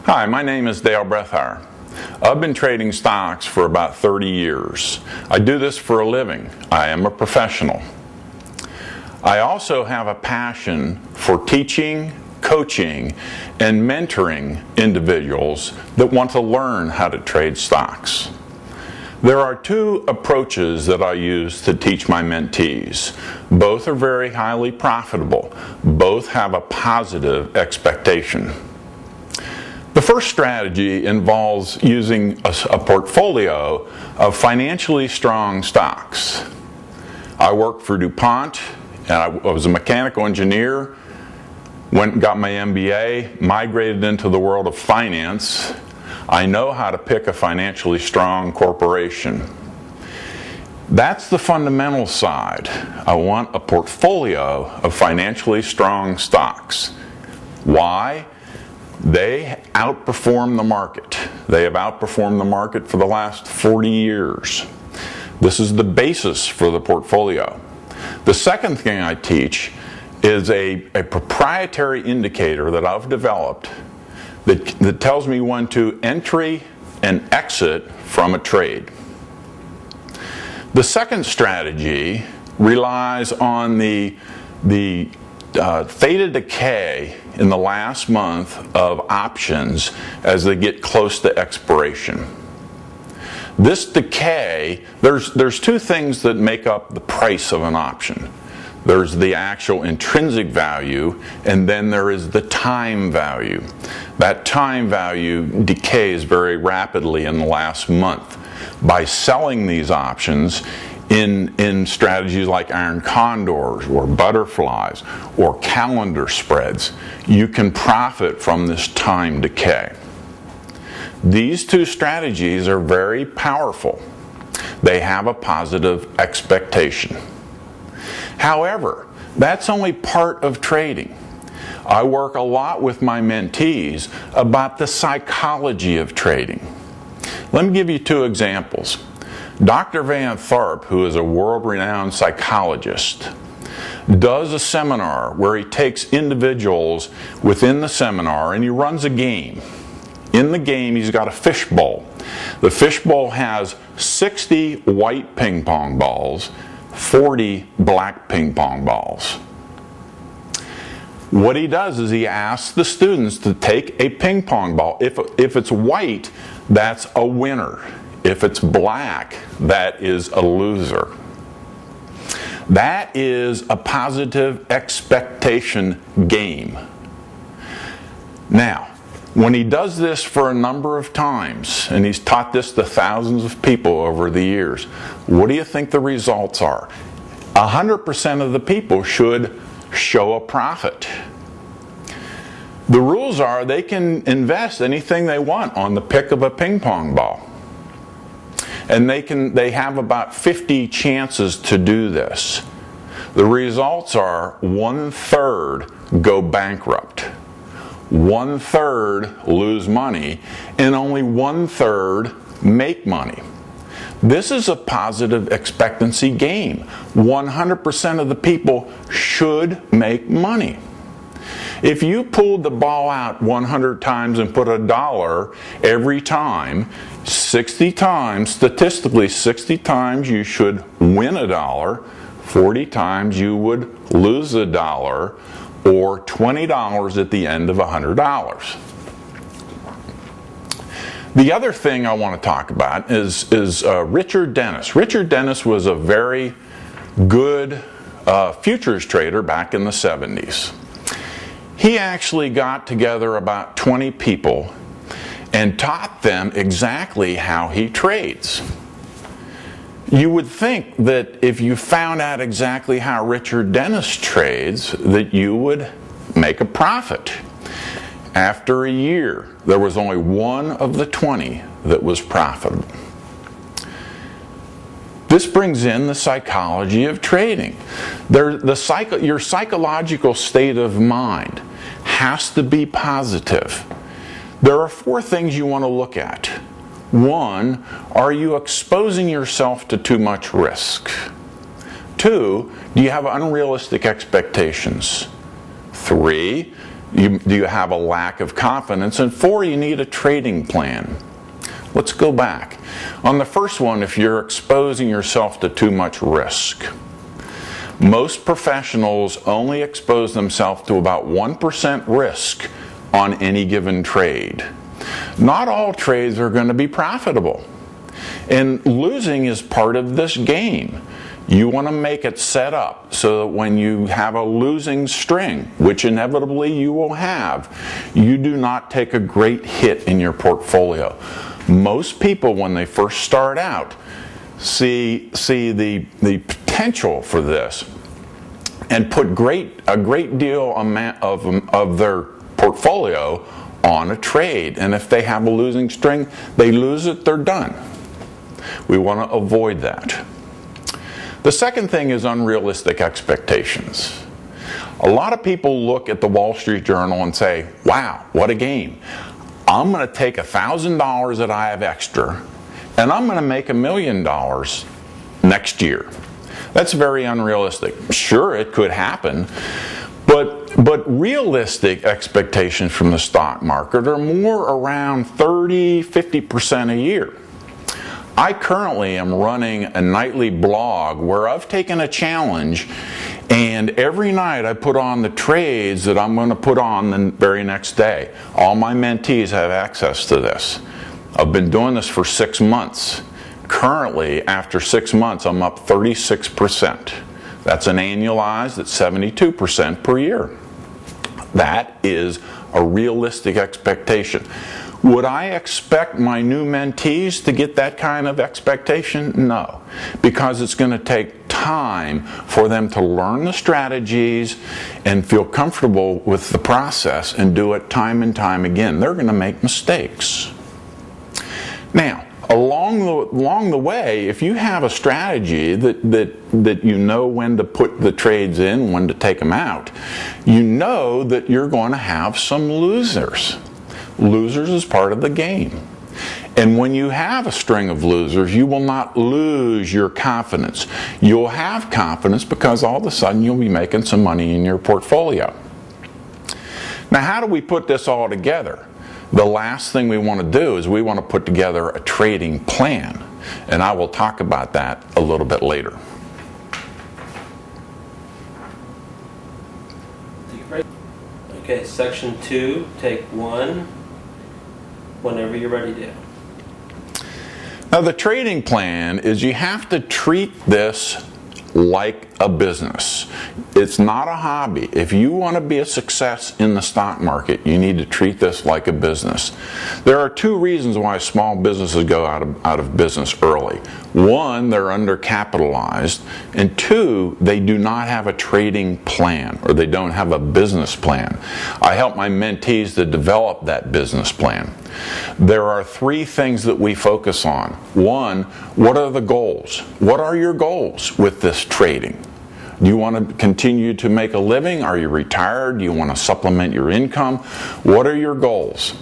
Hi, my name is Dale Brethauer. I've been trading stocks for about 30 years. I do this for a living. I am a professional. I also have a passion for teaching, coaching, and mentoring individuals that want to learn how to trade stocks. There are two approaches that I use to teach my mentees. Both are very highly profitable. Both have a positive expectation. The first strategy involves using a portfolio of financially strong stocks. I worked for DuPont, and I was a mechanical engineer, went and got my MBA, migrated into the world of finance. I know how to pick a financially strong corporation. That's the fundamental side. I want a portfolio of financially strong stocks. Why? They outperform the market. They have outperformed the market for the last 40 years. This is the basis for the portfolio. The second thing I teach is a proprietary indicator that I've developed that tells me when to entry and exit from a trade. The second strategy relies on the theta decay in the last month of options as they get close to expiration. This decay, there's two things that make up the price of an option. There's the actual intrinsic value, and then there is the time value. That time value decays very rapidly in the last month. By selling these options in strategies like iron condors or butterflies or calendar spreads, you can profit from this time decay. These two strategies are very powerful. They have a positive expectation. However, that's only part of trading. I work a lot with my mentees about the psychology of trading. Let me give you two examples. Dr. Van Tharp, who is a world-renowned psychologist, does a seminar where he takes individuals within the seminar and he runs a game. In the game, he's got a fishbowl. The fishbowl has 60 white ping pong balls, 40 black ping pong balls. What he does is he asks the students to take a ping pong ball. If it's white, that's a winner. If it's black, that is a loser. That is a positive expectation game. Now, when he does this for a number of times, and he's taught this to thousands of people over the years, what do you think the results are? 100% of the people should show a profit. The rules are they can invest anything they want on the pick of a ping pong ball. And they have about 50 chances to do this. The results are 1/3 go bankrupt, 1/3 lose money, and only 1/3 make money. This is a positive expectancy game. 100% of the people should make money. If you pulled the ball out 100 times and put $1 every time, 60 times, statistically 60 times you should win $1, 40 times you would lose $1, or $20 at the end of $100. The other thing I want to talk about is Richard Dennis. Richard Dennis was a very good futures trader back in the 70s. He actually got together about 20 people and taught them exactly how he trades. You would think that if you found out exactly how Richard Dennis trades, that you would make a profit. After a year, there was only one of the 20 that was profitable. This brings in the psychology of trading. Your psychological state of mind has to be positive. There are 4 things you want to look at. 1, are you exposing yourself to too much risk? 2, do you have unrealistic expectations? 3, Do you have a lack of confidence? And 4, you need a trading plan. Let's go back. On the first one, if you're exposing yourself to too much risk, most professionals only expose themselves to about 1% risk on any given trade. Not all trades are going to be profitable. And losing is part of this game. You want to make it set up so that when you have a losing string, which inevitably you will have, you do not take a great hit in your portfolio. Most people, when they first start out, see the potential for this and put a great deal of their portfolio on a trade. And if they have a losing string, they lose it, they're done. We want to avoid that. The second thing is unrealistic expectations. A lot of people look at the Wall Street Journal and say, wow, what a game. I'm going to take $1,000 that I have extra and I'm going to make $1 million next year. That's very unrealistic. Sure, it could happen, but realistic expectations from the stock market are more around 30-50% a year. I currently am running a nightly blog where I've taken a challenge, and every night I put on the trades that I'm going to put on the very next day. All my mentees have access to this. I've been doing this for 6 months. Currently, after 6 months, I'm up 36%. That's an annualized at 72% per year. That is a realistic expectation. Would I expect my new mentees to get that kind of expectation? No, because it's going to take time for them to learn the strategies and feel comfortable with the process and do it time and time again. They're going to make mistakes. Now, along the way, if you have a strategy that you know when to put the trades in, when to take them out, you know that you're going to have some losers. Losers is part of the game. And when you have a string of losers, you will not lose your confidence. You'll have confidence because all of a sudden you'll be making some money in your portfolio. Now, how do we put this all together? The last thing we want to do is we want to put together a trading plan. And I will talk about that a little bit later. Okay, section 2, take 1. Whenever you're ready to. Now, the trading plan is you have to treat this like a business. It's not a hobby. If you want to be a success in the stock market, you need to treat this like a business. There are 2 reasons why small businesses go out of business early. 1, they're undercapitalized, and 2, they do not have a trading plan, or they don't have a business plan. I help my mentees to develop that business plan. There are 3 things that we focus on. 1, what are the goals? What are your goals with this trading? Do you want to continue to make a living? Are you retired? Do you want to supplement your income? What are your goals?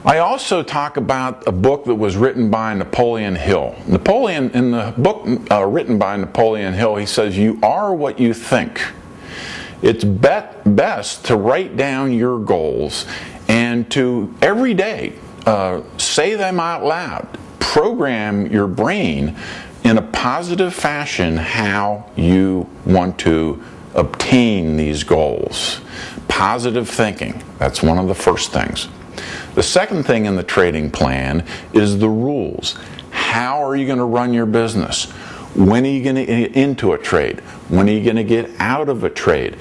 I also talk about a book that was written by Napoleon Hill. Napoleon, in the book written by Napoleon Hill, he says, you are what you think. It's best to write down your goals and to every day say them out loud. Program your brain in a positive fashion how you want to obtain these goals. Positive thinking, that's one of the first things. The second thing in the trading plan is the rules. How are you going to run your business? When are you going to get into a trade? When are you going to get out of a trade?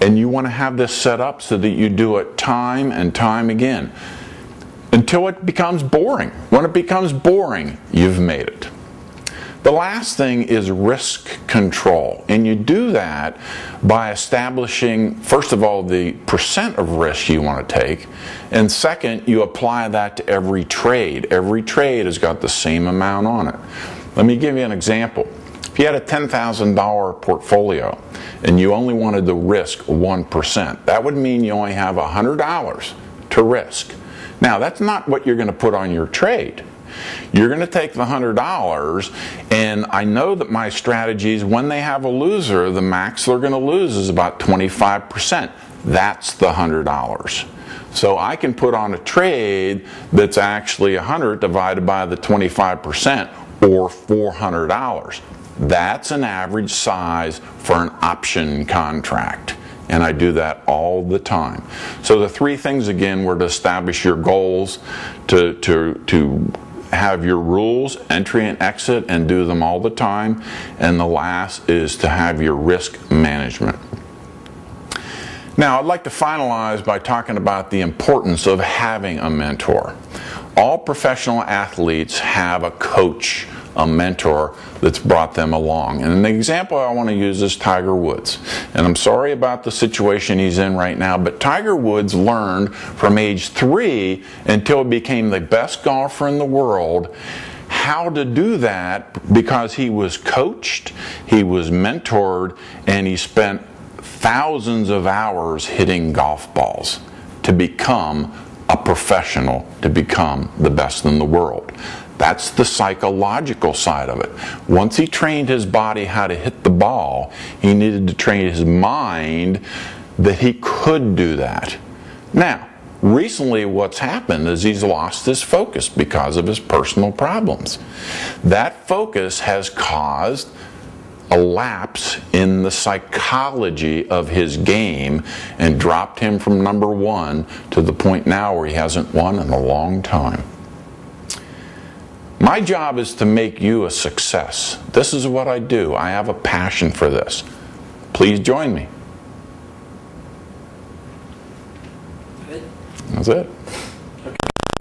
And you want to have this set up so that you do it time and time again until it becomes boring. When it becomes boring, you've made it. The last thing is risk control, and you do that by establishing, first of all, the percent of risk you want to take, and second, you apply that to every trade. Every trade has got the same amount on it. Let me give you an example. If you had a $10,000 portfolio and you only wanted to risk 1%, that would mean you only have $100 to risk. Now, that's not what you're going to put on your trade. You're going to take the $100, and I know that my strategies, when they have a loser, the max they're going to lose is about 25%. That's the $100. So I can put on a trade that's actually 100 divided by the 25%, or $400. That's an average size for an option contract. And I do that all the time. So the three things again were to establish your goals, to have your rules, entry and exit, and do them all the time. And the last is to have your risk management. Now, I'd like to finalize by talking about the importance of having a mentor. All professional athletes have a coach, a mentor that's brought them along. And the example I want to use is Tiger Woods. And I'm sorry about the situation he's in right now, but Tiger Woods learned from age 3 until he became the best golfer in the world how to do that, because he was coached, he was mentored, and he spent thousands of hours hitting golf balls to become a professional, to become the best in the world. That's the psychological side of it. Once he trained his body how to hit the ball, he needed to train his mind that he could do that. Now, recently what's happened is he's lost his focus because of his personal problems. That focus has caused a lapse in the psychology of his game and dropped him from number 1 to the point now where he hasn't won in a long time. My job is to make you a success. This is what I do. I have a passion for this. Please join me. Good. That's it.